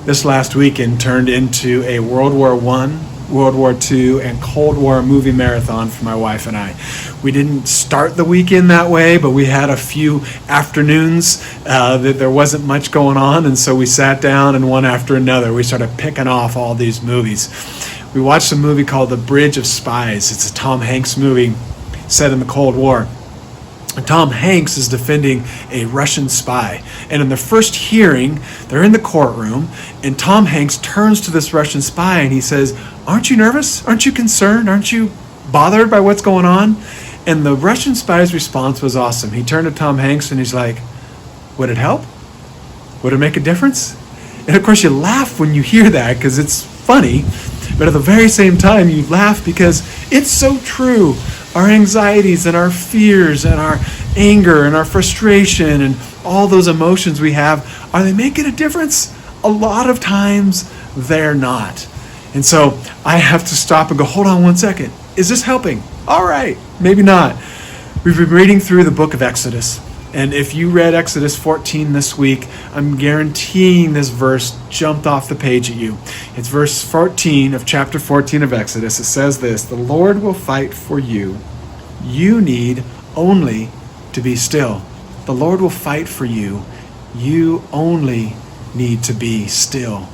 This last weekend turned into a World War I, World War II, and Cold War movie marathon for my wife and I. We didn't start the weekend that way, but we had a few afternoons that there wasn't much going on, and so we sat down and one after another we started picking off all these movies. We watched a movie called The Bridge of Spies. It's a Tom Hanks movie set in the Cold War. Tom Hanks is defending a Russian spy. And in the first hearing, they're in the courtroom, and Tom Hanks turns to this Russian spy and he says, "Aren't you nervous? Aren't you concerned? Aren't you bothered by what's going on?" And the Russian spy's response was awesome. He turned to Tom Hanks and he's like, "Would it help? Would it make a difference?" And of course you laugh when you hear that because it's funny, but at the very same time you laugh because it's so true. Our anxieties and our fears and our anger and our frustration and all those emotions we have, are they making a difference? A lot of times they're not. And so I have to stop and go, hold on one second. Is this helping? All right, maybe not. We've been reading through the book of Exodus. And if you read Exodus 14 this week, I'm guaranteeing this verse jumped off the page at you. It's verse 14 of chapter 14 of Exodus. It says this: "The Lord will fight for you. You need only to be still." The Lord will fight for you. You only need to be still.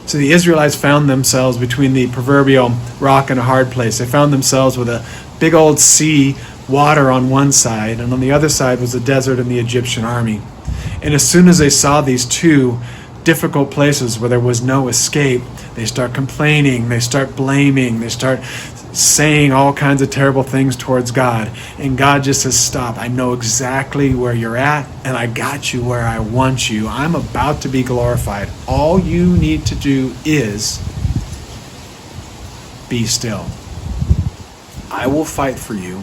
So the Israelites found themselves between the proverbial rock and a hard place. They found themselves with a big old sea, water on one side, and on the other side was the desert and the Egyptian army. And as soon as they saw these two difficult places where there was no escape, they start complaining, they start blaming, they start saying all kinds of terrible things towards God. And God just says, "Stop. I know exactly where you're at, and I got you where I want you. I'm about to be glorified. All you need to do is be still. I will fight for you.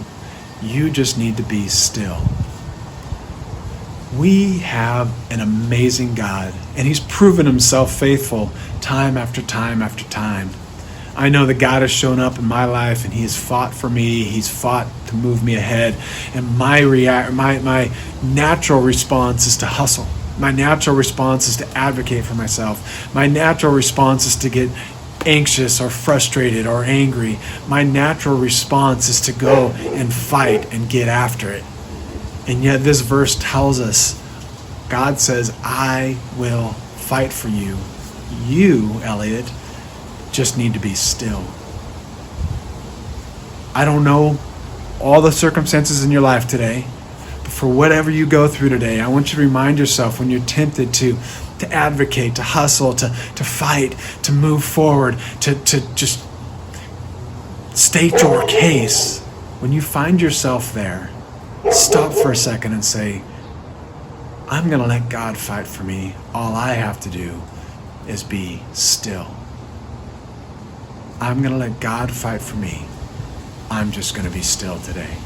You just need to be still." We have an amazing God, and He's proven Himself faithful time after time after time. I know that God has shown up in my life, and He has fought for me. He's fought to move me ahead. And my natural response is to hustle. My natural response is to advocate for myself. My natural response is to get anxious or frustrated or angry. My natural response is to go and fight and get after it. And yet this verse tells us, God says, "I will fight for you. You, Elliot, just need to be still." I don't know all the circumstances in your life today, but for whatever you go through today, I want you to remind yourself when you're tempted to advocate, to hustle, to fight, to move forward, to just state your case. When you find yourself there, stop for a second and say, "I'm going to let God fight for me. All I have to do is be still. I'm going to let God fight for me. I'm just going to be still today."